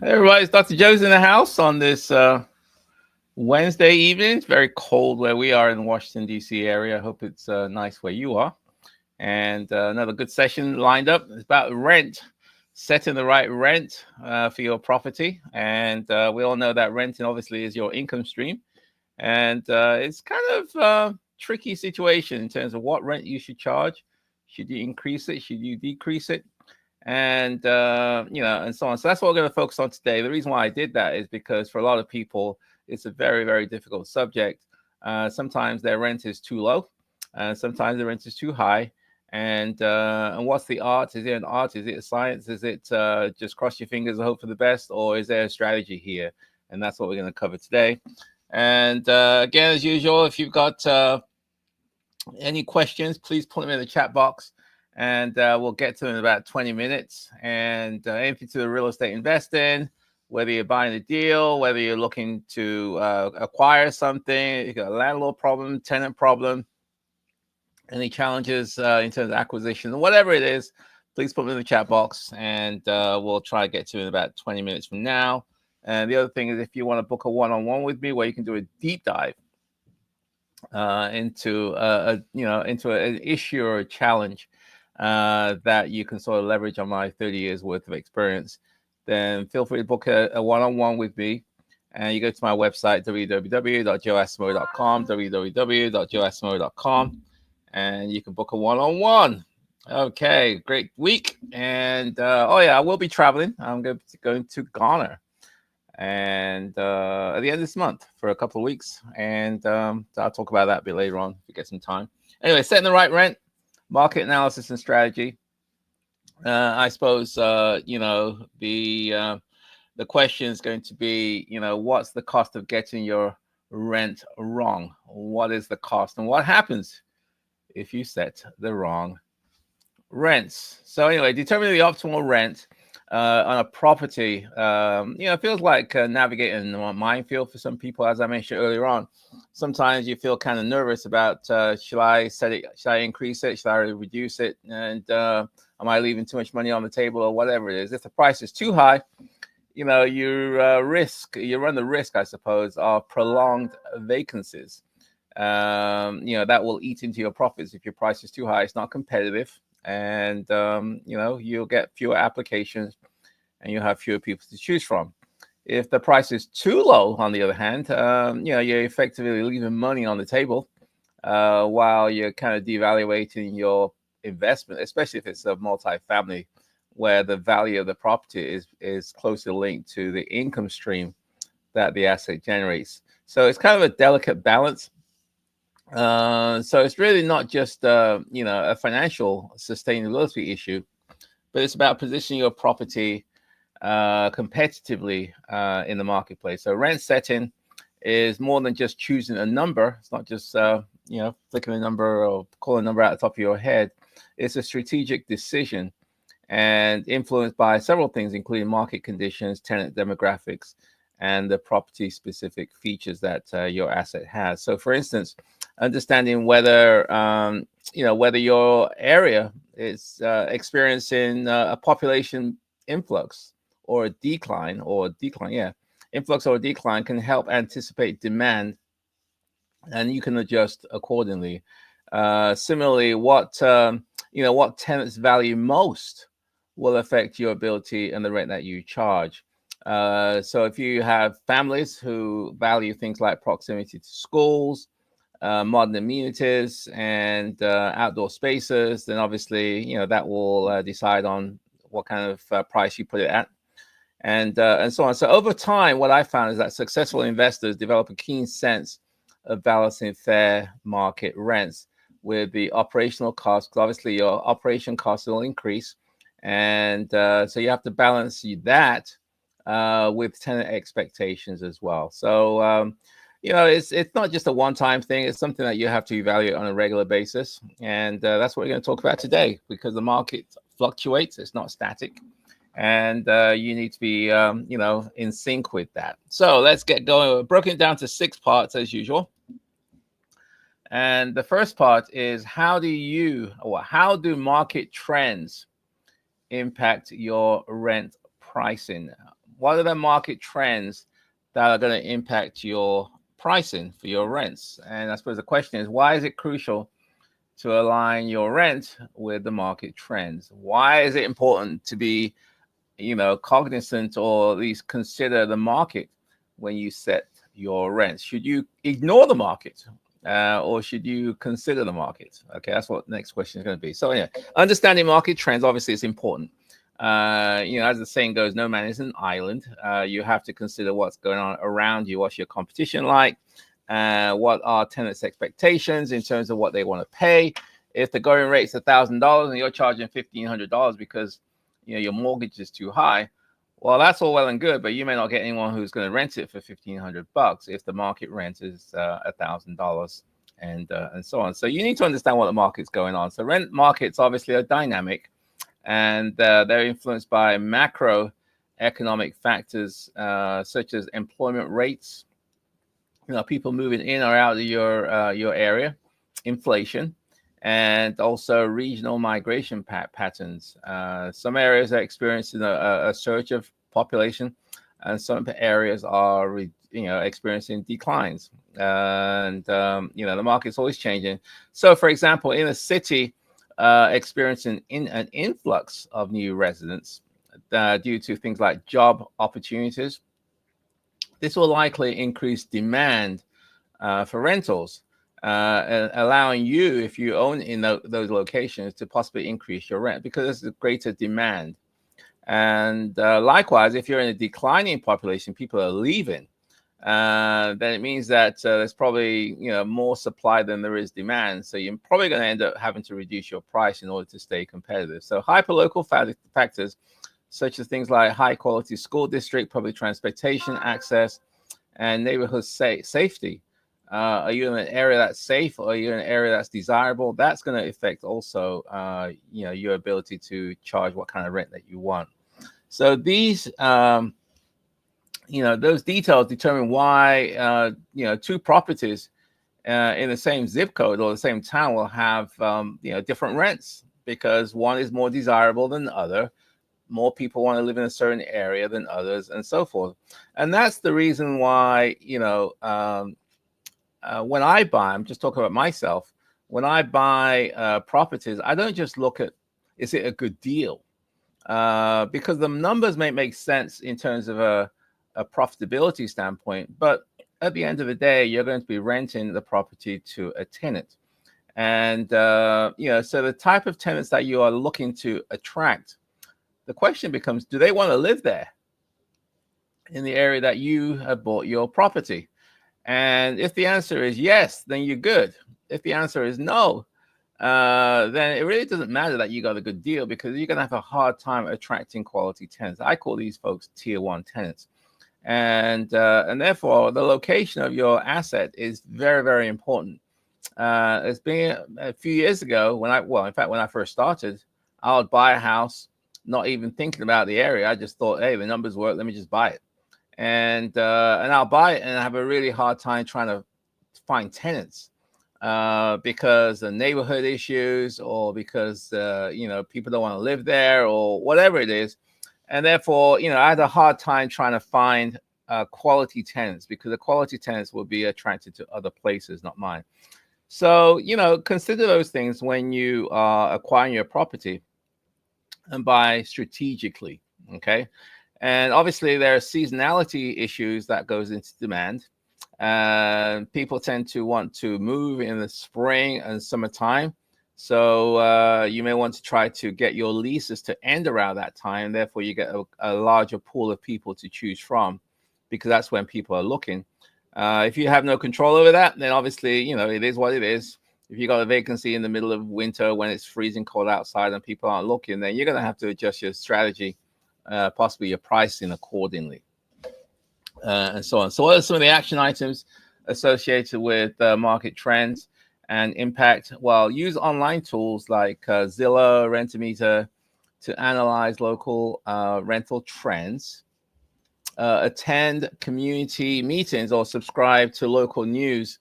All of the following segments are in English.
Hey everybody, it's Dr. Joe's in the house on this Wednesday evening. It's very cold where we are in the Washington, D.C. area. I hope it's nice where you are. And another good session lined up. It's about rent, setting the right rent for your property. And we all know that renting obviously is your income stream. And it's kind of a tricky situation in terms of what rent you should charge. Should you increase it? Should you decrease it? And and so on. So that's what we're going to focus on today. The reason why I did that is because for a lot of people, it's a very, very difficult subject. Sometimes their rent is too low, sometimes the rent is too high. And what's the art? Is it an art? Is it a science? Is it just cross your fingers and hope for the best, or is there a strategy here? And that's what we're going to cover today. And again, as usual, if you've got any questions, please put them in the chat box, and we'll get to them in about 20 minutes. And anything to the real estate investing, whether you're buying a deal, whether you're looking to acquire something, you got a landlord problem, tenant problem, any challenges in terms of acquisition, whatever it is, please put them in the chat box, and we'll try to get to it in about 20 minutes from now. And the other thing is, if you want to book a one-on-one with me where you can do a deep dive into an issue or a challenge that you can sort of leverage on my 30 years worth of experience, then feel free to book a one-on-one with me. And you go to my website, www.joeasimo.com, www.joeasimo.com, and you can book a one-on-one. Okay, great week. And I will be traveling. I'm going to Ghana, and at the end of this month for a couple of weeks. And so I'll talk about that a bit later on if we get some time. Anyway, setting the right rent, market analysis and strategy. I suppose the question is going to be, what's the cost of getting your rent wrong? What is the cost, and what happens if you set the wrong rents? So anyway, determining the optimal rent on a property, it feels like navigating a minefield for some people. As I mentioned earlier on, sometimes you feel kind of nervous about, should I set it? Should I increase it? Should I reduce it? And am I leaving too much money on the table, or whatever it is? If the price is too high, you run the risk, I suppose, of prolonged vacancies. That will eat into your profits. If your price is too high, it's not competitive, and you'll get fewer applications and you'll have fewer people to choose from. If the price is too low, on the other hand, you're effectively leaving money on the table while you're kind of devaluating your investment, especially if it's a multifamily where the value of the property is closely linked to the income stream that the asset generates. So it's kind of a delicate balance. So it's really not just a financial sustainability issue, but it's about positioning your property competitively in the marketplace. So rent setting is more than just choosing a number. It's not just flicking a number or calling a number out the top of your head. It's a strategic decision and influenced by several things, including market conditions, tenant demographics, and the property specific features that your asset has. So for instance, understanding whether your area is experiencing a population influx or a decline, influx or decline can help anticipate demand, and you can adjust accordingly. Similarly, what tenants value most will affect your ability and the rent that you charge. So if you have families who value things like proximity to schools, modern amenities, and outdoor spaces, then obviously that will decide on what kind of price you put it at, and so on. So over time, what I found is that successful investors develop a keen sense of balancing fair market rents with the operational costs, because obviously your operation costs will increase, and so you have to balance that with tenant expectations as well. So it's not just a one-time thing. It's something that you have to evaluate on a regular basis, and that's what we're going to talk about today, because the market fluctuates. It's not static, and you need to be in sync with that. So let's get going. We're broken down to 6 parts as usual. And the first part is, how do market trends impact your rent pricing? What are the market trends that are going to impact your pricing for your rents? And I suppose the question is, why is it crucial to align your rent with the market trends? Why is it important to be, cognizant or at least consider the market when you set your rents? Should you ignore the market? Or should you consider the market? Okay, that's what the next question is going to be. So yeah, understanding market trends, obviously, is important. As the saying goes, no man is an island. You have to consider what's going on around you. What's your competition like? What are tenants' expectations in terms of what they want to pay? If the going rate's $1,000 and you're charging $1,500 because your mortgage is too high, well, that's all well and good, but you may not get anyone who's going to rent it for $1,500 if the market rent is $1,000 and so on. So you need to understand what the market's going on. So rent markets obviously are dynamic, and they're influenced by macroeconomic factors such as employment rates, people moving in or out of your area, inflation, and also regional migration patterns. Some areas are experiencing a surge of population, and some areas are experiencing declines. And the market's always changing. So, for example, in a city experiencing an influx of new residents due to things like job opportunities, this will likely increase demand for rentals, allowing you, if you own in those locations, to possibly increase your rent because there's a greater demand. And likewise, if you're in a declining population, people are leaving, then it means that there's probably more supply than there is demand. So you're probably going to end up having to reduce your price in order to stay competitive. So hyperlocal factors such as things like high quality school district, public transportation access, and neighborhood safety. Are you in an area that's safe, or are you in an area that's desirable? That's going to affect also, your ability to charge what kind of rent that you want. So these, those details determine why, two properties in the same zip code or the same town will have, different rents, because one is more desirable than the other. More people want to live in a certain area than others, and so forth. And that's the reason why, when I buy, I'm just talking about myself, when I buy properties, I don't just look at, is it a good deal? Because the numbers may make sense in terms of a profitability standpoint, but at the end of the day, you're going to be renting the property to a tenant. And, so the type of tenants that you are looking to attract, the question becomes, do they want to live there in the area that you have bought your property? And if the answer is yes, then you're good. If the answer is no, then it really doesn't matter that you got a good deal, because you're going to have a hard time attracting quality tenants. I call these folks tier one tenants. And therefore, the location of your asset is very, very important. It's been a few years ago when I first started, I would buy a house, not even thinking about the area. I just thought, hey, the numbers work, let me just buy it. And I'll buy it and I have a really hard time trying to find tenants because the neighborhood issues, or because people don't want to live there, or whatever it is. And therefore, I had a hard time trying to find quality tenants, because the quality tenants will be attracted to other places, not mine. So, consider those things when you are acquiring your property, and buy strategically, okay? And obviously there are seasonality issues that goes into demand. People tend to want to move in the spring and summertime. So you may want to try to get your leases to end around that time. Therefore, you get a larger pool of people to choose from, because that's when people are looking. If you have no control over that, then obviously, it is what it is. If you got a vacancy in the middle of winter when it's freezing cold outside and people aren't looking, then you're going to have to adjust your strategy, possibly your pricing accordingly, and so on. So what are some of the action items associated with market trends and impact? Well, use online tools like Zillow, Rent-A-Meter to analyze local rental trends. Attend community meetings or subscribe to local news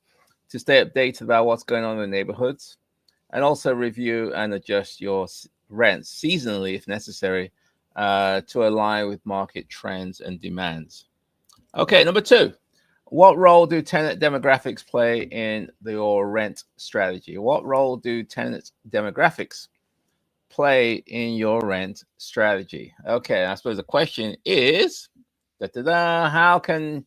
to stay updated about what's going on in the neighborhoods, and also review and adjust your rents seasonally if necessary to align with market trends and demands. Okay, number 2. What role do tenant demographics play in your rent strategy? What role do tenant demographics play in your rent strategy? Okay, I suppose the question is, how can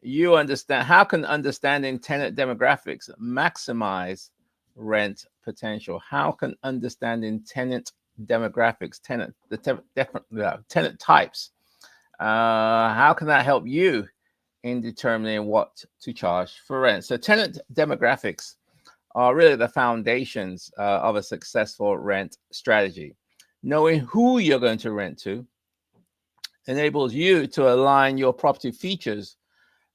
understanding tenant demographics maximize rent potential? How can understanding tenant demographics, tenant types, how can that help you in determining what to charge for rent? So tenant demographics are really the foundations of a successful rent strategy. Knowing who you're going to rent to enables you to align your property features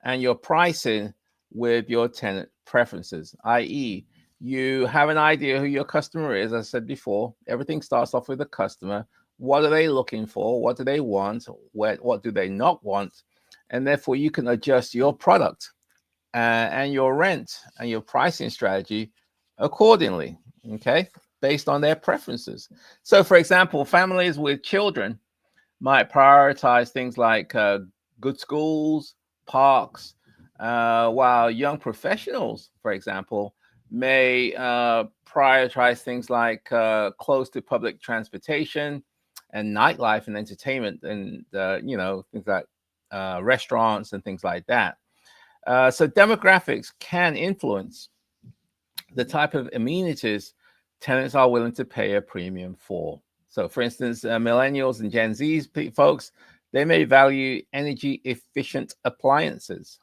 and your pricing with your tenant preferences, i.e., you have an idea who your customer is. As I said before, everything starts off with the customer. What are they looking for? What do they want? What do they not want? And therefore, you can adjust your product and your rent and your pricing strategy accordingly, okay, based on their preferences. So, for example, families with children might prioritize things like good schools, parks, while young professionals, for example, may prioritize things like close to public transportation and nightlife and entertainment and, things like restaurants and things like that. So demographics can influence the type of amenities tenants are willing to pay a premium for. So, for instance, millennials and Gen Z's folks, they may value energy efficient appliances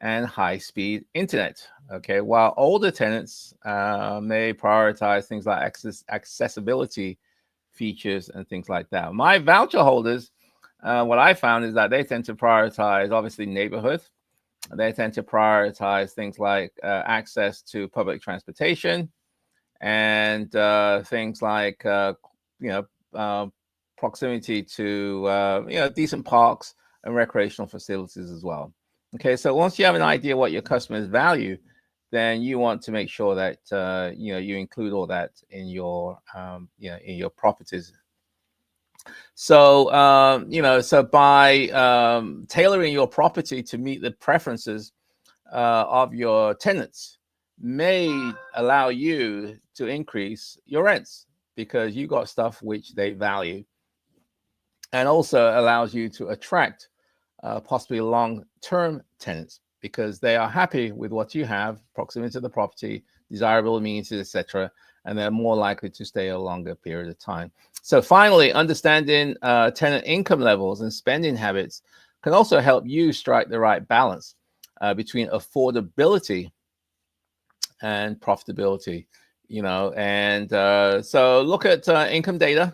and high-speed internet, okay, while older tenants may prioritize things like accessibility features and things like that. My voucher holders, what I found is that they tend to prioritize, obviously, neighborhood. They tend to prioritize things like access to public transportation and things like, proximity to, decent parks and recreational facilities as well. Okay, so once you have an idea what your customers value, then you want to make sure that you include all that in your in your properties. So so by tailoring your property to meet the preferences of your tenants may allow you to increase your rents because you got stuff which they value, and also allows you to attract possibly long-term tenants because they are happy with what you have, proximity to the property, desirable amenities, etc., and they're more likely to stay a longer period of time. So finally, understanding tenant income levels and spending habits can also help you strike the right balance between affordability and profitability, and so look at income data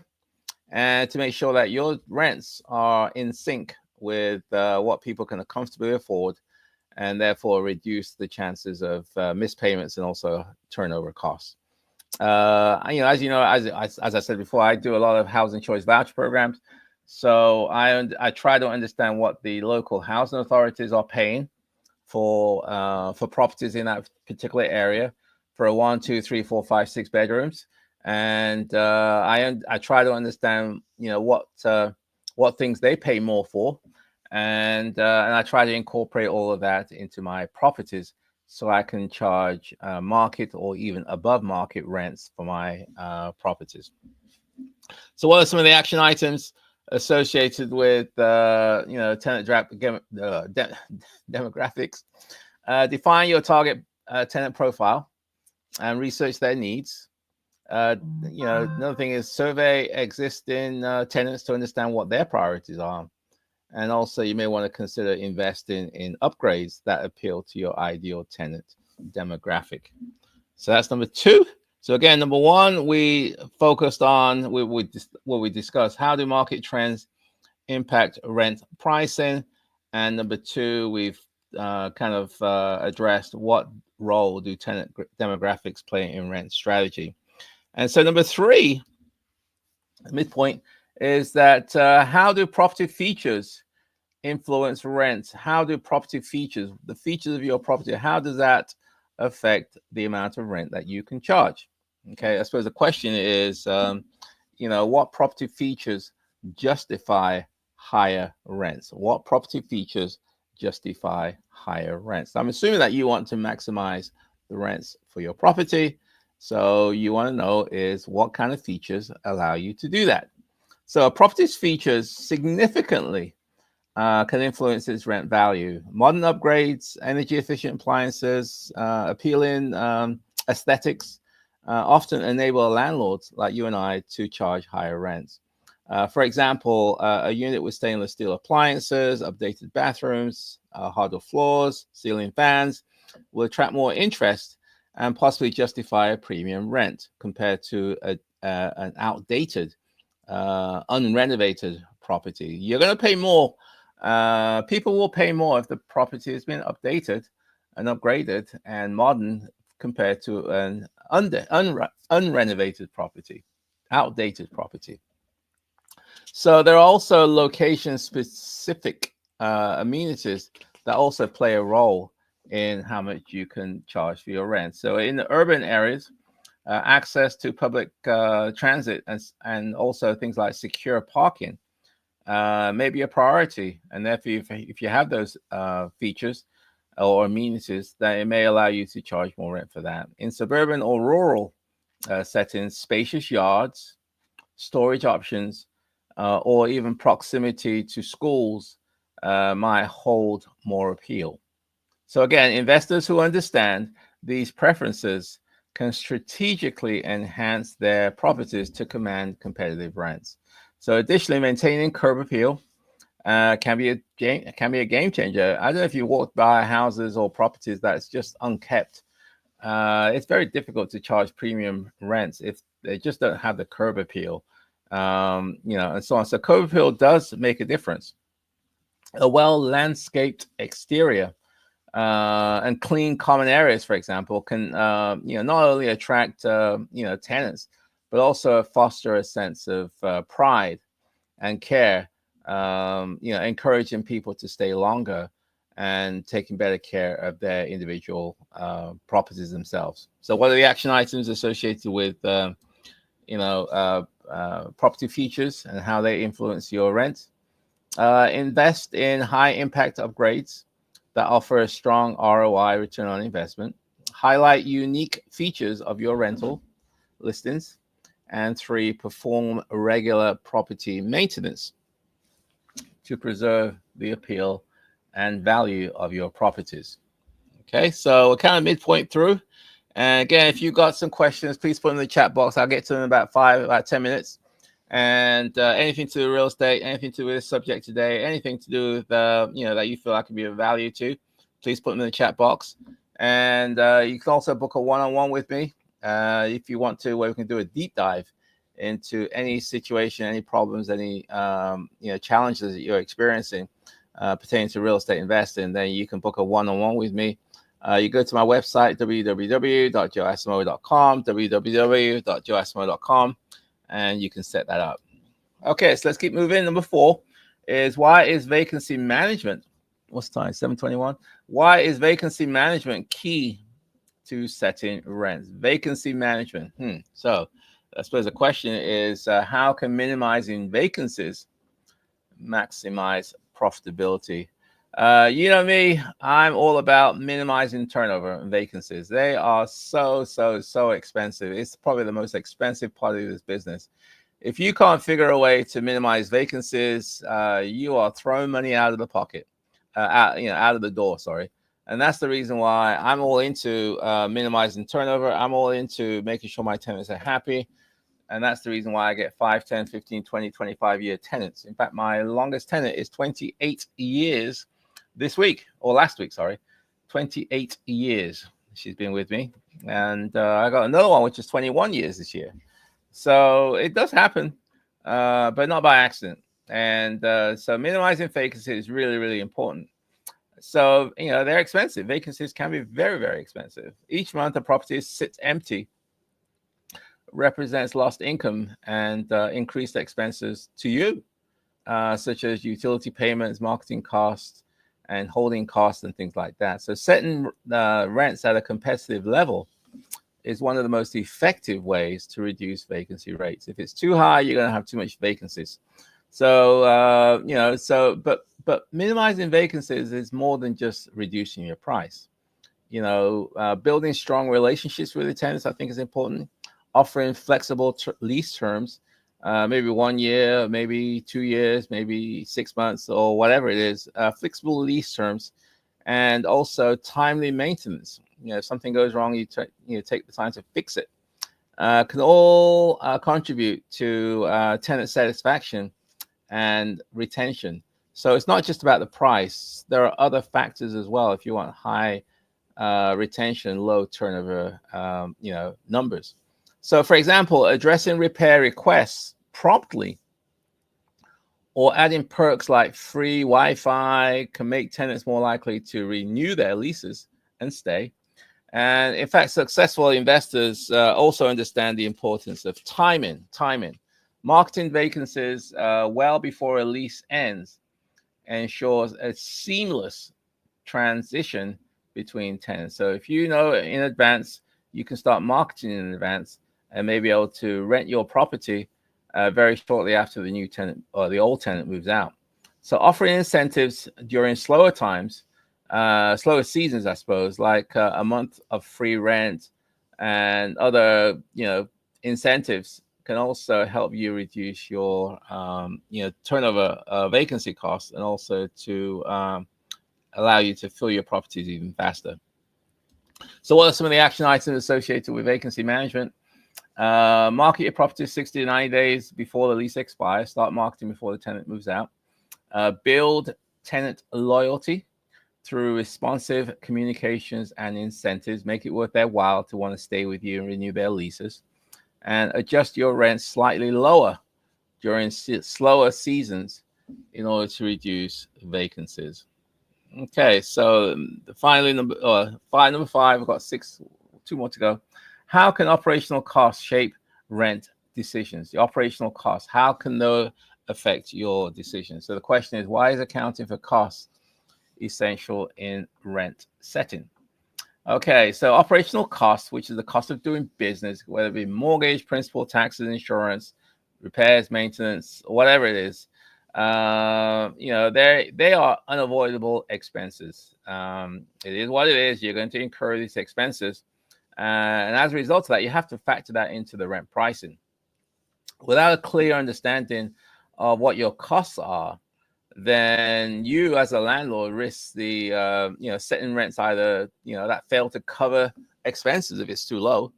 and to make sure that your rents are in sync with what people can comfortably afford, and therefore reduce the chances of missed payments and also turnover costs. As I said before, I do a lot of housing choice voucher programs. So I try to understand what the local housing authorities are paying for properties in that particular area for a 1, 2, 3, 4, 5, 6 bedrooms, and I try to understand what things they pay more for, and I try to incorporate all of that into my properties so I can charge market or even above market rents for my properties. So what are some of the action items associated with tenant demographics? Define your target tenant profile and research their needs. Another thing is survey existing tenants to understand what their priorities are. And also you may want to consider investing in upgrades that appeal to your ideal tenant demographic. So that's number 2. So again, number 1, we focused on, we discussed how do market trends impact rent pricing. And number 2, we've addressed what role do tenant demographics play in rent strategy. And so number 3, midpoint, is that how do property features influence rents? How do property features, the features of your property, how does that affect the amount of rent that you can charge? Okay, I suppose the question is, what property features justify higher rents? What property features justify higher rents? I'm assuming that you want to maximize the rents for your property. So you want to know is what kind of features allow you to do that. So a property's features significantly can influence its rent value. Modern upgrades, energy efficient appliances, appealing aesthetics often enable landlords like you and I to charge higher rents. For example, a unit with stainless steel appliances, updated bathrooms, hardwood floors, ceiling fans will attract more interest and possibly justify a premium rent compared to an outdated, unrenovated property. You're going to pay more. People will pay more if the property has been updated and upgraded and modern compared to an unrenovated property, outdated property. So there are also location-specific amenities that also play a role in how much you can charge for your rent. So in the urban areas, access to public transit and also things like secure parking may be a priority. And therefore, if you have those features or amenities, then it may allow you to charge more rent for that. In suburban or rural settings, spacious yards, storage options, or even proximity to schools might hold more appeal. So again, investors who understand these preferences can strategically enhance their properties to command competitive rents. So additionally, maintaining curb appeal can be a game changer. I don't know if you walk by houses or properties that's just unkept. It's very difficult to charge premium rents if they just don't have the curb appeal, and so on. So curb appeal does make a difference. A well-landscaped exterior and clean common areas, for example, can not only attract tenants, but also foster a sense of pride and care. Encouraging people to stay longer and taking better care of their individual properties themselves. So, what are the action items associated with property features and how they influence your rent? Invest in high impact upgrades that offer a strong ROI, return on investment. Highlight unique features of your rental listings. And 3, perform regular property maintenance to preserve the appeal and value of your properties. Okay, so we're kind of midpoint through. And again, if you've got some questions, please put them in the chat box. I'll get to them in about 10 minutes. And anything to do with real estate, anything to do with this subject today, anything to do with that you feel I can be of value to, please put them in the chat box. And you can also book a one-on-one with me if you want to, where we can do a deep dive into any situation, any problems, any challenges that you're experiencing pertaining to real estate investing. Then you can book a one-on-one with me. You go to my website, www.joeasamoah.com, www.joeasamoah.com, and you can set that up. Okay, so let's keep moving. Number 4 is, why is vacancy management? What's the time? 7:21. Why is vacancy management key to setting rents? Vacancy management. So I suppose the question is, how can minimizing vacancies maximize profitability? You know me, I'm all about minimizing turnover and vacancies. They are so expensive. It's probably the most expensive part of this business. If you can't figure a way to minimize vacancies, you are throwing money out of the pocket, out of the door, sorry. And that's the reason why I'm all into minimizing turnover. I'm all into making sure my tenants are happy. And that's the reason why I get 5, 10, 15, 20, 25-year tenants. In fact, my longest tenant is 28 years last week, 28 years she's been with me. And I got another one, which is 21 years this year. So it does happen, but not by accident. And so minimizing vacancy is really, really important. So, they're expensive. Vacancies can be very, very expensive. Each month a property sits empty represents lost income and increased expenses to you, such as utility payments, marketing costs, and holding costs and things like that. So setting rents at a competitive level is one of the most effective ways to reduce vacancy rates. If it's too high, you're going to have too much vacancies. So but minimizing vacancies is more than just reducing your price. Building strong relationships with the tenants, I think, is important. Offering flexible lease terms, maybe 1 year, maybe 2 years, maybe 6 months, or whatever it is. Flexible lease terms, and also timely maintenance. If something goes wrong, you take the time to fix it. Can all contribute to tenant satisfaction and retention. So it's not just about the price. There are other factors as well. If you want high retention, low turnover, numbers. So, for example, addressing repair requests promptly or adding perks like free Wi-Fi can make tenants more likely to renew their leases and stay. And in fact, successful investors also understand the importance of timing. Marketing vacancies well before a lease ends ensures a seamless transition between tenants. So if you know in advance, you can start marketing in advance and may be able to rent your property very shortly after the new tenant or the old tenant moves out. So offering incentives during slower times, slower seasons, I suppose, like a month of free rent and other, incentives can also help you reduce your, turnover vacancy costs, and also to allow you to fill your properties even faster. So what are some of the action items associated with vacancy management? Market your property 60 to 90 days before the lease expires. Start marketing before the tenant moves out. Build tenant loyalty through responsive communications and incentives. Make it worth their while to want to stay with you and renew their leases. And adjust your rent slightly lower during slower seasons in order to reduce vacancies. Okay, so finally, number five, we've got two more to go. How can operational costs shape rent decisions? The operational costs, how can they affect your decisions? So the question is, why is accounting for costs essential in rent setting? Okay, so operational costs, which is the cost of doing business, whether it be mortgage, principal, taxes, insurance, repairs, maintenance, whatever it is, they are unavoidable expenses. It is what it is. You're going to incur these expenses, and as a result of that, you have to factor that into the rent pricing. Without a clear understanding of what your costs are, then you as a landlord risk the setting rents either that fail to cover expenses if it's too low,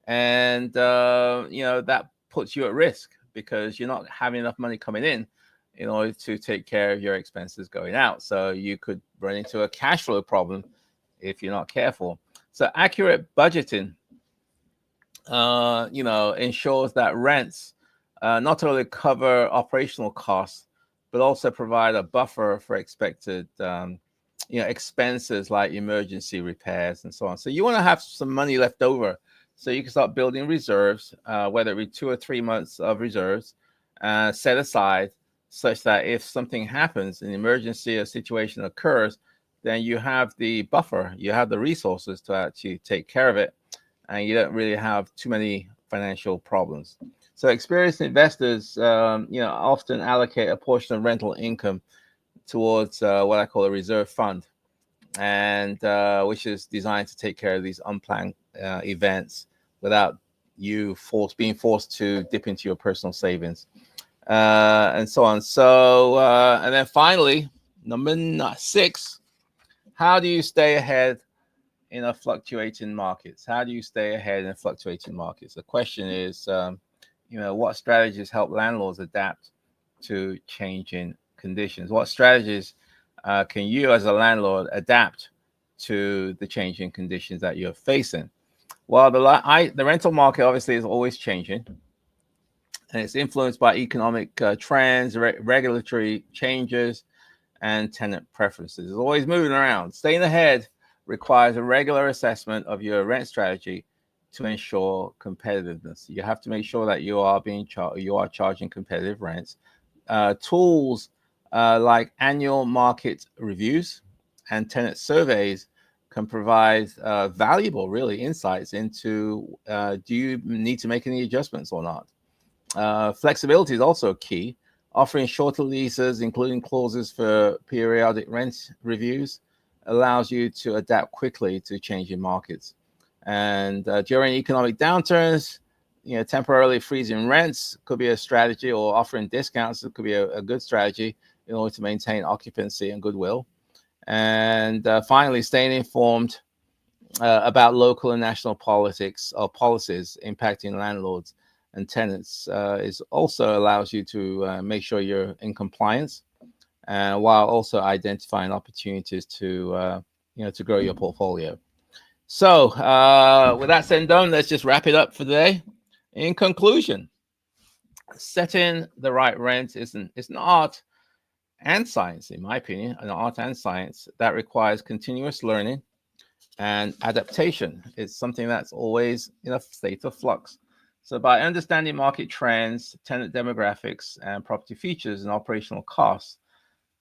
and that puts you at risk because you're not having enough money coming in order to take care of your expenses going out. So you could run into a cash flow problem if you're not careful. So accurate budgeting ensures that rents not only cover operational costs, but also provide a buffer for expected, expenses like emergency repairs and so on. So you want to have some money left over so you can start building reserves, whether it be 2 or 3 months of reserves set aside, such that if something happens, an emergency or situation occurs, then you have the buffer, you have the resources to actually take care of it, and you don't really have too many financial problems. So experienced investors, often allocate a portion of rental income towards what I call a reserve fund, and which is designed to take care of these unplanned events without you being forced to dip into your personal savings, and so on. So, and then finally, number 6, how do you stay ahead in a fluctuating markets? How do you stay ahead in fluctuating markets? The question is, what strategies help landlords adapt to changing conditions? What strategies can you as a landlord adapt to the changing conditions that you're facing? Well, the rental market obviously is always changing, and it's influenced by economic trends, regulatory changes, and tenant preferences. It's always moving around. Staying ahead requires a regular assessment of your rent strategy to ensure competitiveness. You have to make sure that you are charging competitive rents. Tools like annual market reviews and tenant surveys can provide valuable, really, insights into do you need to make any adjustments or not. Flexibility is also key. Offering shorter leases, including clauses for periodic rent reviews, allows you to adapt quickly to changing markets. And during economic downturns, temporarily freezing rents could be a strategy, or offering discounts could be a good strategy in order to maintain occupancy and goodwill. And finally, staying informed about local and national politics or policies impacting landlords and tenants is also allows you to make sure you're in compliance, while also identifying opportunities to to grow your portfolio. So with that said and done, let's just wrap it up for today. In conclusion, setting the right rent is an art and science, in my opinion, an art and science that requires continuous learning and adaptation. It's something that's always in a state of flux. So by understanding market trends, tenant demographics, and property features and operational costs,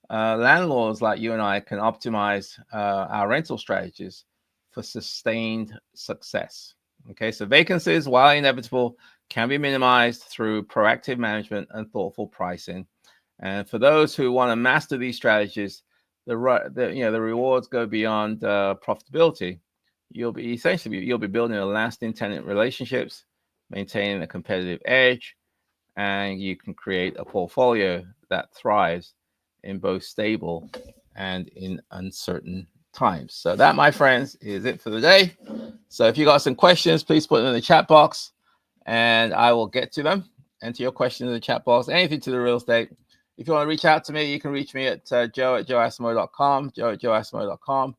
landlords like you and I can optimize our rental strategies for sustained success. Okay, so vacancies, while inevitable, can be minimized through proactive management and thoughtful pricing. And for those who want to master these strategies, the rewards go beyond profitability. You'll be building a lasting tenant relationships, maintaining a competitive edge, and you can create a portfolio that thrives in both stable and in uncertain times. So that, my friends, is it for the day. So if you got some questions, please put them in the chat box and I will get to them. Enter your questions in the chat box, anything to the real estate. If you want to reach out to me, you can reach me at joe@joeasamoah.com, joe@joeasamoah.com.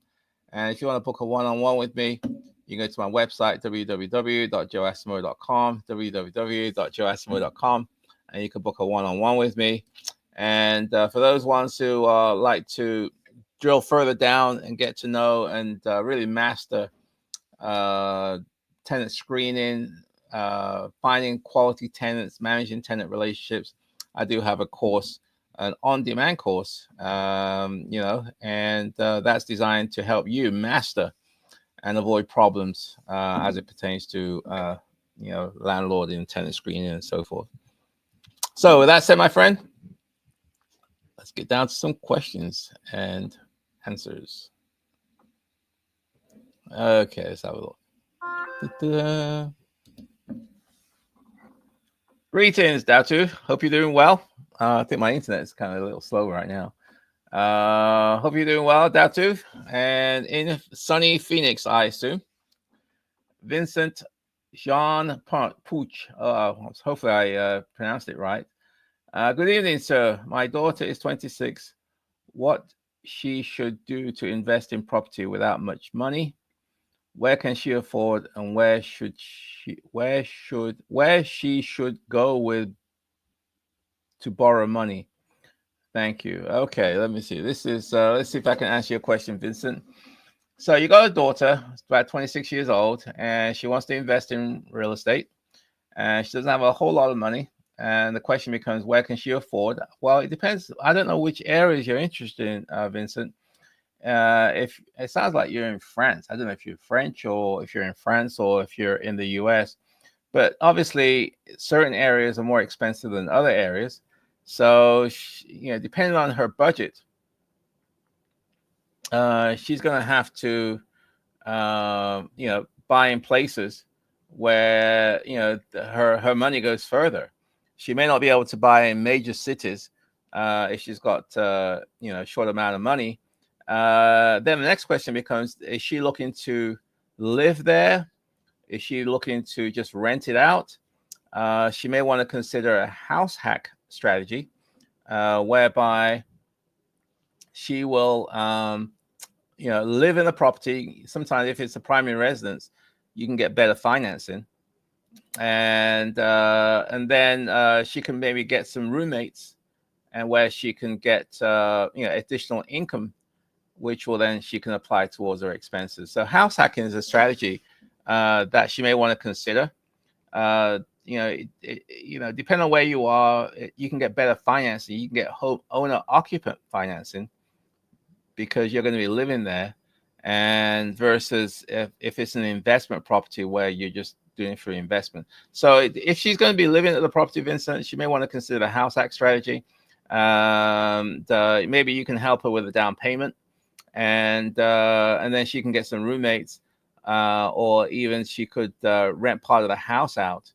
And if you want to book a one-on-one with me, you can go to my website, www.joeasamoah.com, www.joeasamoah.com, and you can book a one-on-one with me. And for those ones who like to drill further down and get to know and really master tenant screening, finding quality tenants, managing tenant relationships, I do have a course, an on-demand course, and that's designed to help you master and avoid problems as it pertains to landlord and tenant screening and so forth. So with that said, my friend, let's get down to some questions and answers. Okay, let's have a look. Greetings, Datu. Hope you're doing well. I think my internet is kind of a little slow right now. Hope you're doing well, Datu. And in sunny Phoenix, I assume. Vincent Jean Pooch. Hopefully I pronounced it right. Good evening, sir. My daughter is 26. What she should do to invest in property without much money? Where can she afford, and where she should go with to borrow money? Thank you. Okay, let me see. This is let's see if I can answer your question, Vincent. So you got a daughter, about 26 years old, and she wants to invest in real estate, and she doesn't have a whole lot of money. And the question becomes, where can she afford? Well, it depends. I don't know which areas you're interested in, Vincent. If it sounds like you're in France, I don't know if you're French or if you're in France or if you're in the US, but obviously certain areas are more expensive than other areas. So, depending on her budget, she's going to have to, buy in places where, her money goes further. She may not be able to buy in major cities if she's got, a short amount of money. Then the next question becomes, is she looking to live there? Is she looking to just rent it out? She may want to consider a house hack strategy, whereby she will, live in the property. Sometimes if it's a primary residence, you can get better financing. And then she can maybe get some roommates, and where she can get, additional income, which will then she can apply towards her expenses. So house hacking is a strategy that she may want to consider. Depending on where you are, you can get better financing. You can get owner occupant financing because you're going to be living there, and versus if it's an investment property where you're just doing it for investment. So if she's going to be living at the property, Vincent, she may want to consider a house hack strategy. Maybe you can help her with a down payment, and then she can get some roommates, or even she could rent part of the house out,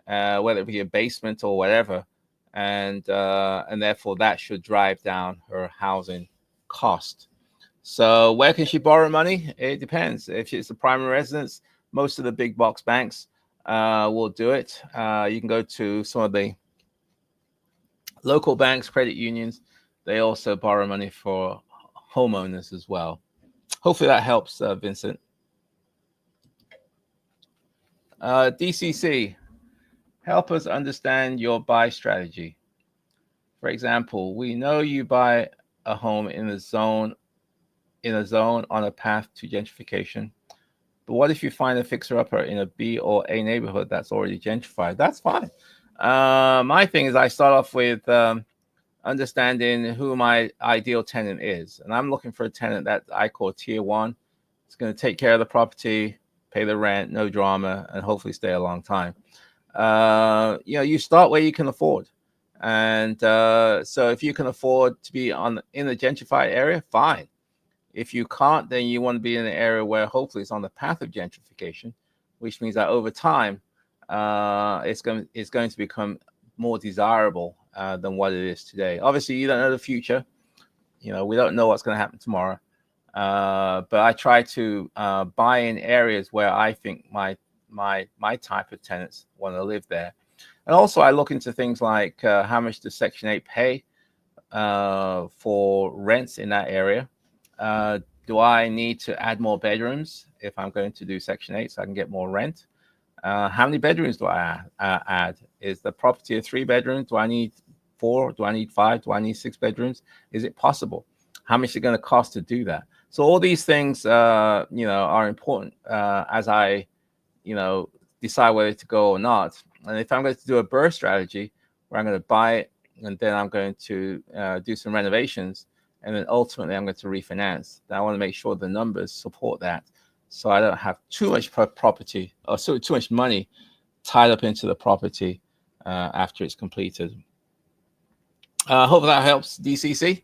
whether it be a basement or whatever, and therefore that should drive down her housing cost. So where can she borrow money? It depends. If it's a primary residence, most of the big box banks will do it. You can go to some of the local banks, credit unions. They also borrow money for homeowners as well. Hopefully that helps, Vincent. DCC, help us understand your buy strategy. For example, we know you buy a home in a zone on a path to gentrification. But what if you find a fixer-upper in a B or A neighborhood that's already gentrified? That's fine. My thing is I start off with understanding who my ideal tenant is. And I'm looking for a tenant that I call tier one. It's going to take care of the property, pay the rent, no drama, and hopefully stay a long time. You start where you can afford. And so if you can afford to be in the gentrified area, fine. If you can't, then you want to be in an area where hopefully it's on the path of gentrification, which means that over time, it's going to become more desirable than what it is today. Obviously, you don't know the future. We don't know what's going to happen tomorrow. But I try to buy in areas where I think my type of tenants want to live there. And also, I look into things like how much does Section 8 pay for rents in that area. Do I need to add more bedrooms if I'm going to do Section 8 so I can get more rent? How many bedrooms do I add? Is the property a 3 bedrooms? Do I need 4? Do I need 5? Do I need 6 bedrooms? Is it possible? How much is it going to cost to do that? So all these things, are important as I, decide whether to go or not. And if I'm going to do a burst strategy where I'm going to buy it and then I'm going to do some renovations, and then ultimately I'm going to refinance. I want to make sure the numbers support that, so I don't have too much property or too much money tied up into the property after it's completed. Hope that helps, DCC.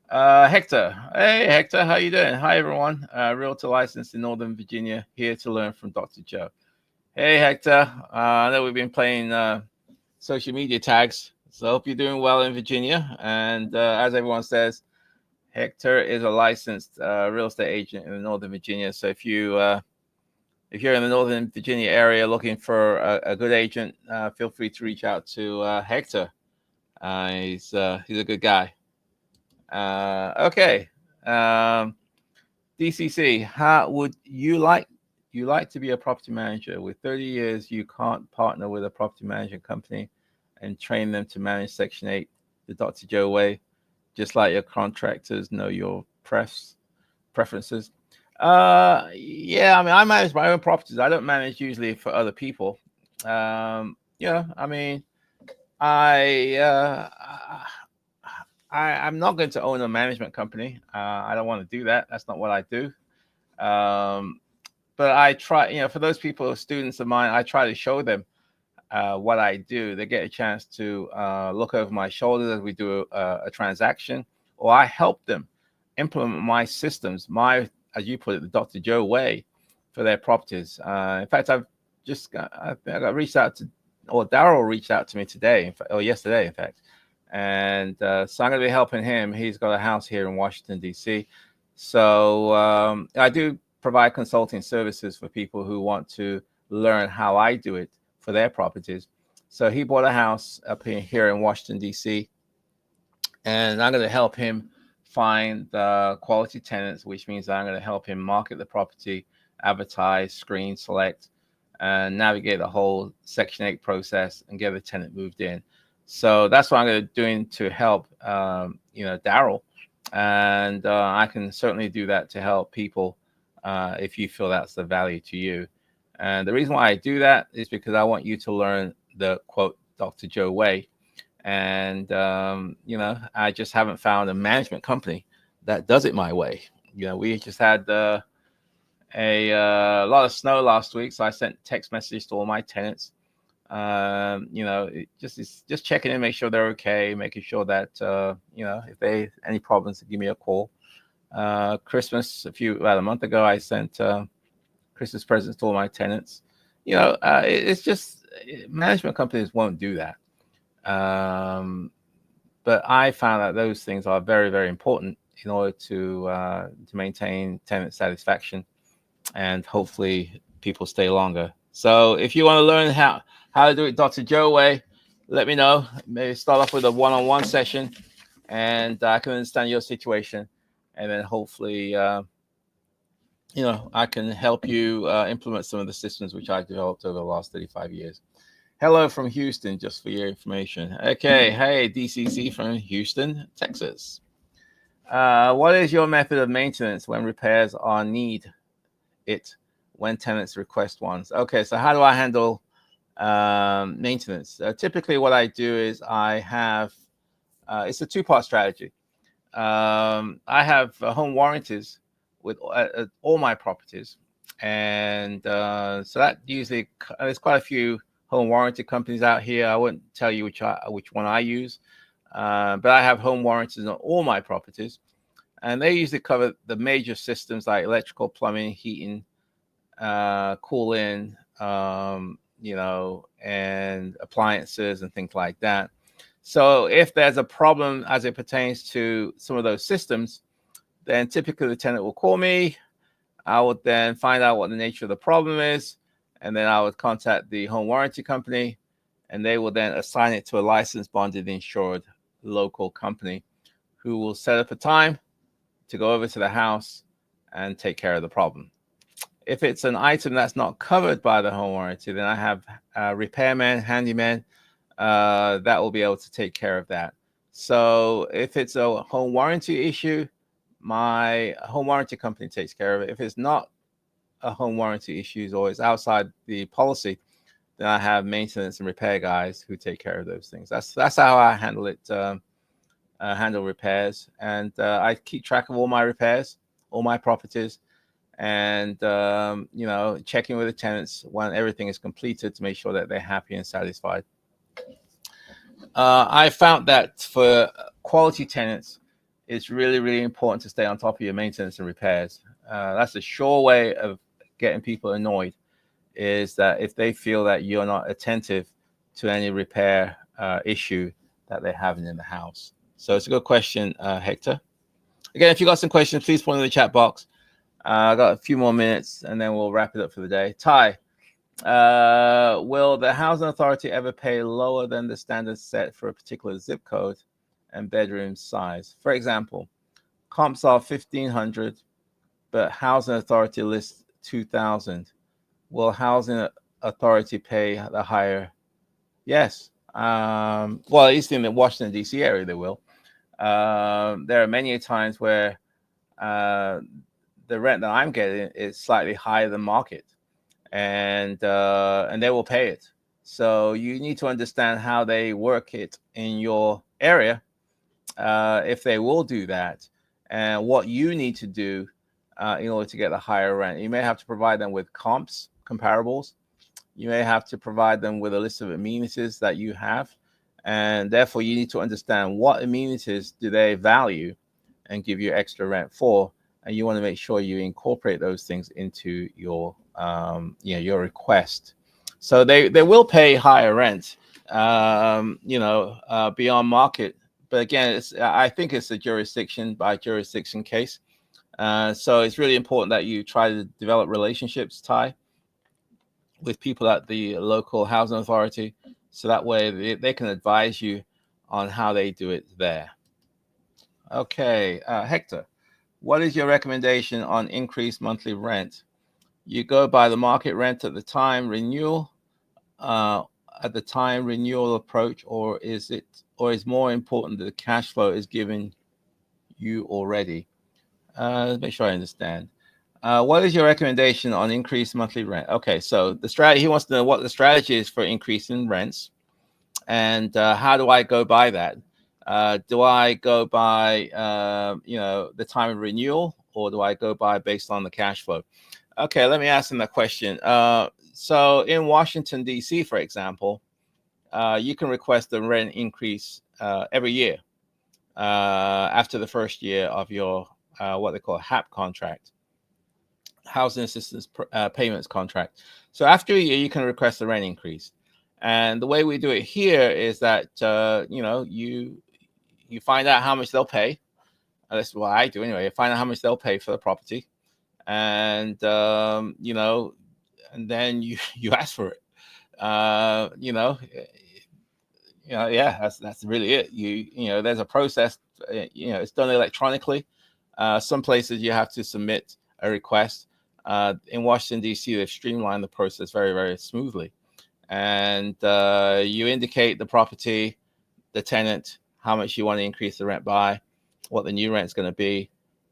Hector, hey Hector, how you doing? Hi everyone. Realtor licensed in Northern Virginia, here to learn from Dr. Joe. Hey Hector, I know we've been playing social media tags, so I hope you're doing well in Virginia. And as everyone says, Hector is a licensed real estate agent in Northern Virginia. So if you're in the Northern Virginia area looking for a good agent, feel free to reach out to Hector. He's a good guy. Okay. DCC, how would you like to be a property manager? With 30 years, you can't partner with a property management company and train them to manage Section 8 the Dr. Joe way, just like your contractors know your preferences. Yeah, I mean, I manage my own properties. I don't manage usually for other people. I mean, I'm not going to own a management company. I don't want to do that. That's not what I do. But I try, for those people, students of mine, I try to show them what I do. They get a chance to look over my shoulder as we do a transaction, or I help them implement my systems, as you put it, the Dr. Joe way for their properties. In fact, I got reached out to, or Daryl reached out to me today, or yesterday, in fact. And so I'm going to be helping him. He's got a house here in Washington, D.C. So I do provide consulting services for people who want to learn how I do it for their properties. So he bought a house up here in Washington, D.C. And I'm going to help him find the quality tenants, which means I'm going to help him market the property, advertise, screen, select, and navigate the whole Section 8 process and get the tenant moved in. So that's what I'm going to be doing to help, Daryl. And I can certainly do that to help people if you feel that's the value to you. And the reason why I do that is because I want you to learn the, quote, Dr. Joe way. And, I just haven't found a management company that does it my way. We just had a lot of snow last week, so I sent text messages to all my tenants Just checking in, make sure they're okay, making sure that if they any problems, give me a call. Christmas about a month ago, I sent Christmas presents to all my tenants. It's just management companies won't do that. But I found that those things are very, very important in order to maintain tenant satisfaction, and hopefully people stay longer. So if you want to learn how to do it Dr. Joe way, let me know. Maybe start off with a one-on-one session, and I can understand your situation, and then hopefully I can help you implement some of the systems which I've developed over the last 35 years. Hello from Houston, just for your information. Okay, hey, DCC from Houston, Texas. What is your method of maintenance when repairs are need it when tenants request ones? Okay, so how do I handle maintenance? Typically, what I do is I have it's a two-part strategy. I have home warranties with all my properties, and so that usually there's quite a few home warranty companies out here. I wouldn't tell you which one I use, but I have home warranties on all my properties, and they usually cover the major systems like electrical, plumbing, heating, cooling, and appliances and things like that. So if there's a problem as it pertains to some of those systems, then typically the tenant will call me. I would then find out what the nature of the problem is, and then I would contact the home warranty company, and they will then assign it to a licensed, bonded, insured local company who will set up a time to go over to the house and take care of the problem. If it's an item that's not covered by the home warranty, then I have repairmen, handymen that will be able to take care of that. So if it's a home warranty issue, my home warranty company takes care of it. If it's not a home warranty issue or it's outside the policy, then I have maintenance and repair guys who take care of those things. That's how I handle it. Handle repairs, and I keep track of all my repairs, all my properties, and checking with the tenants when everything is completed to make sure that they're happy and satisfied. I found that for quality tenants, it's really, really important to stay on top of your maintenance and repairs. That's a sure way of getting people annoyed, is that if they feel that you're not attentive to any repair issue that they're having in the house. So it's a good question, Hector. Again, if you got some questions, please put them in the chat box. I got a few more minutes, and then we'll wrap it up for the day. Ty, will the housing authority ever pay lower than the standard set for a particular zip code and bedroom size? For example, comps are 1,500, but housing authority lists 2,000. Will housing authority pay the higher? Yes. Well, at least in the Washington, D.C. area, they will. There are many times where the rent that I'm getting is slightly higher than market, and they will pay it. So you need to understand how they work it in your area, if they will do that, and what you need to do in order to get the higher rent. You may have to provide them with comps, comparables. You may have to provide them with a list of amenities that you have, and therefore you need to understand what amenities do they value and give you extra rent for, and you want to make sure you incorporate those things into your your request. So they will pay higher rent, beyond market. But again, I think it's a jurisdiction by jurisdiction case. So it's really important that you try to develop relationships, Ty, with people at the local housing authority, so that way they can advise you on how they do it there. Okay, Hector, what is your recommendation on increased monthly rent? You go by the market rent at the time renewal, approach, or is more important that the cash flow is given you already? Let's make sure I understand. What is your recommendation on increased monthly rent? Okay, so the strategy, he wants to know what the strategy is for increasing rents, and how do I go by that? Do I go by the time of renewal, or do I go by based on the cash flow? Okay, let me ask him that question. So in Washington, D.C., for example, you can request a rent increase every year after the first year of your what they call HAP contract, housing assistance payments contract. So after a year, you can request a rent increase. And the way we do it here is that you find out how much they'll pay. That's what I do anyway. Find out how much they'll pay for the property, and and then you ask for it. Yeah, that's really it. There's a process. It's done electronically. Some places you have to submit a request. In Washington D.C., they've streamlined the process very, very smoothly, and you indicate the property, the tenant, how much you want to increase the rent by, what the new rent is going to be,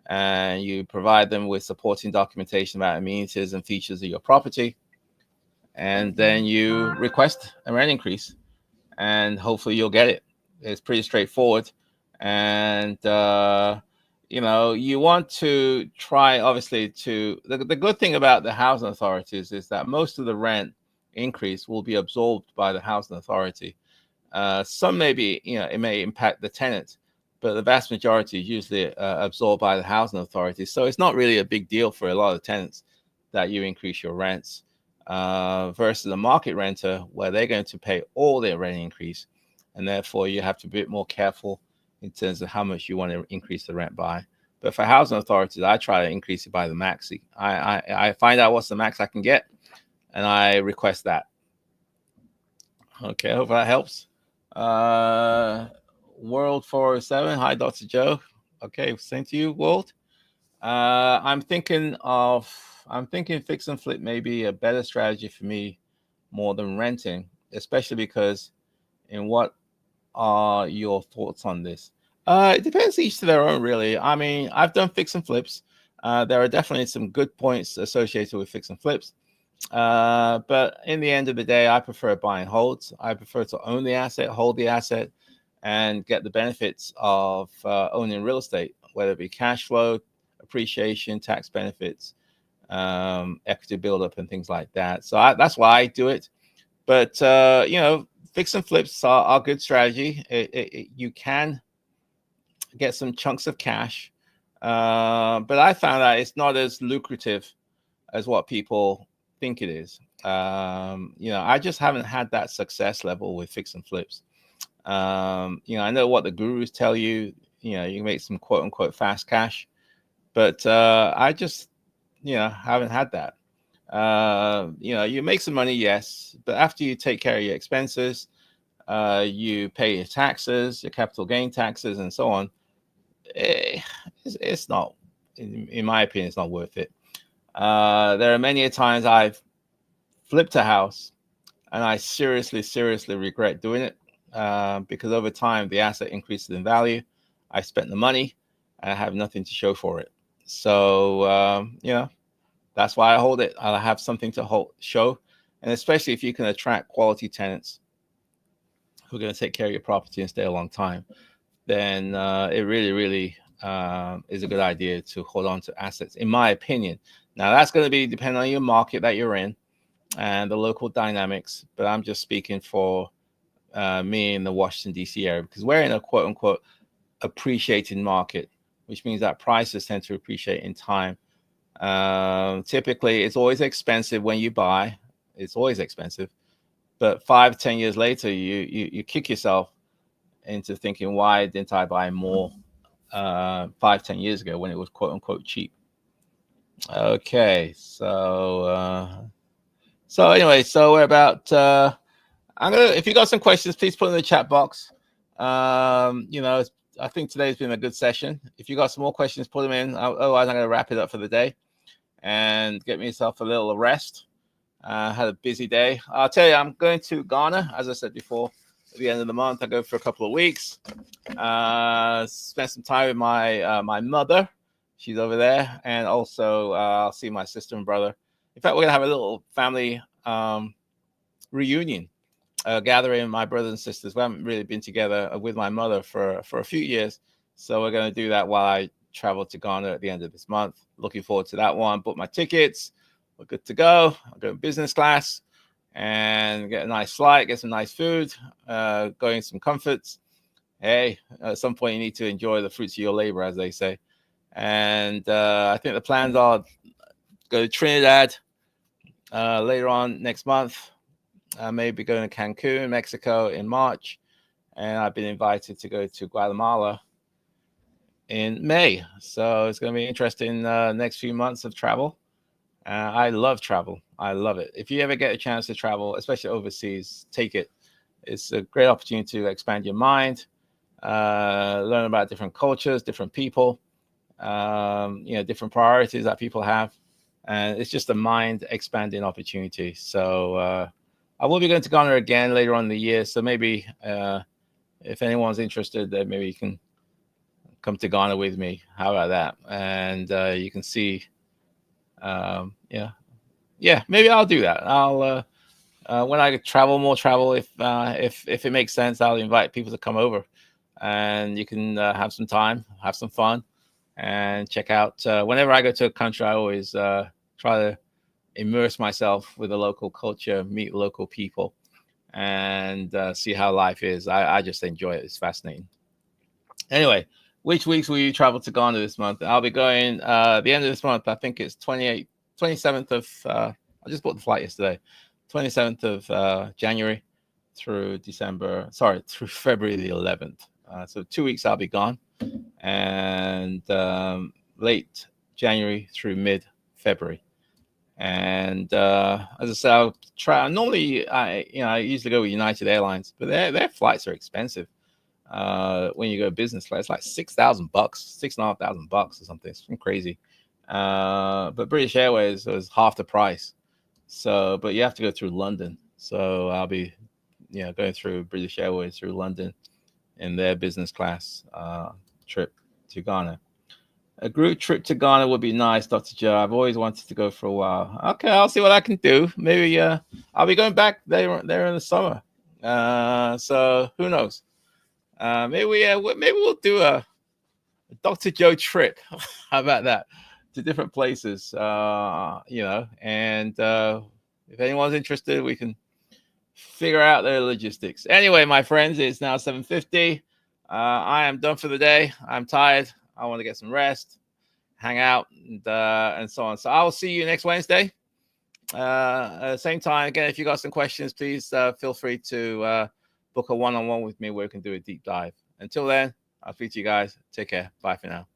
and you provide them with supporting documentation about amenities and features of your property, and then you request a rent increase, and hopefully you'll get it. It's pretty straightforward, and you want to try, obviously, the good thing about the housing authorities is that most of the rent increase will be absorbed by the housing authority. Some maybe, it may impact the tenant, but the vast majority is usually absorbed by the housing authority. So it's not really a big deal for a lot of tenants that you increase your rents versus a market renter where they're going to pay all their rent increase. And therefore, you have to be a bit more careful in terms of how much you want to increase the rent by. But for housing authorities, I try to increase it by the max. I find out what's the max I can get, and I request that. Okay, I hope that helps. World 407. Hi, Dr. Joe. Okay, same to you, Walt. I'm thinking fix and flip may be a better strategy for me more than renting, especially because what are your thoughts on this? It depends, each to their own, really. I mean, I've done fix and flips. There are definitely some good points associated with fix and flips. But in the end of the day, I prefer buy and holds. I prefer to own the asset, hold the asset, and get the benefits of owning real estate, whether it be cash flow, appreciation, tax benefits, equity buildup, and things like that. So that's why I do it. But fix and flips are a good strategy. You can get some chunks of cash, but I found that it's not as lucrative as what people think it is. I just haven't had that success level with fix and flips. I know what the gurus tell you. You can make some quote unquote fast cash, but I just haven't had that. You make some money, yes, but after you take care of your expenses, you pay your taxes, your capital gain taxes, and so on. It's not, in my opinion, it's not worth it. There are many times I've flipped a house and I seriously regret doing it because over time the asset increases in value. I spent the money and I have nothing to show for it. So, that's why I hold it. I'll have something to show. And especially if you can attract quality tenants who are going to take care of your property and stay a long time, then it really is a good idea to hold on to assets, in my opinion. Now, that's going to be depending on your market that you're in and the local dynamics. But I'm just speaking for me in the Washington, D.C. area, because we're in a quote unquote appreciating market, which means that prices tend to appreciate in time. Typically, it's always expensive when you buy. It's always expensive. But 5-10 years later, you kick yourself into thinking, why didn't I buy more 5-10 years ago when it was quote unquote cheap? Okay, so anyway, so we're about if you got some questions, please put in the chat box. I think today's been a good session. If you got some more questions, put them in. Otherwise, I'm going to wrap it up for the day and get myself a little rest. Had a busy day. I'll tell you, I'm going to Ghana, as I said before, at the end of the month. I go for a couple of weeks. Spend some time with my mother. She's over there. And also I'll see my sister and brother. In fact, we're going to have a little family reunion, gathering my brothers and sisters. We haven't really been together with my mother for a few years. So we're going to do that while I travel to Ghana at the end of this month. Looking forward to that one. Book my tickets. we're good to go. I'll go business class and get a nice flight, get some nice food, go in some comforts. Hey, at some point you need to enjoy the fruits of your labor, as they say. And I think the plans are go to Trinidad later on next month. Maybe going to Cancun, Mexico in March. And I've been invited to go to Guatemala in May. So it's going to be interesting next few months of travel. I love travel. I love it. If you ever get a chance to travel, especially overseas, take it. It's a great opportunity to expand your mind, learn about different cultures, different people, different priorities that people have. And it's just a mind expanding opportunity. So I will be going to Ghana again later on in the year. So maybe if anyone's interested, then maybe you can come to Ghana with me. How about that? And you can see, maybe I'll do that. I'll when I travel, if it makes sense, I'll invite people to come over, and you can have some time, have some fun, and check out. Whenever I go to a country, I always try to immerse myself with the local culture, meet local people, and see how life is. I just enjoy it. It's fascinating. Anyway, which weeks will you travel to Ghana this month? I'll be going the end of this month. I think it's 27th of, I just bought the flight yesterday, 27th of January through February the 11th. So 2 weeks I'll be gone, and late January through mid-February. And as I say, I'll try. Normally, I usually go with United Airlines, but their flights are expensive. When you go business class, it's like $6,000, $6,500 or something. It's crazy. But British Airways was half the price. So, but you have to go through London. So I'll be, going through British Airways through London in their business class trip to Ghana. A group trip to Ghana would be nice, Dr. Joe. I've always wanted to go for a while. Okay, I'll see what I can do. Maybe I'll be going back there in the summer. So who knows? Maybe we'll do a Dr. Joe trip. How about that? To different places, and if anyone's interested, we can figure out their logistics. Anyway, my friends, it's now 7:50. I am done for the day. I'm tired. I want to get some rest, hang out, and so on. So I will see you next Wednesday. Same time. Again, if you got some questions, please feel free to book a one-on-one with me where we can do a deep dive. Until then, I'll speak to you guys. Take care. Bye for now.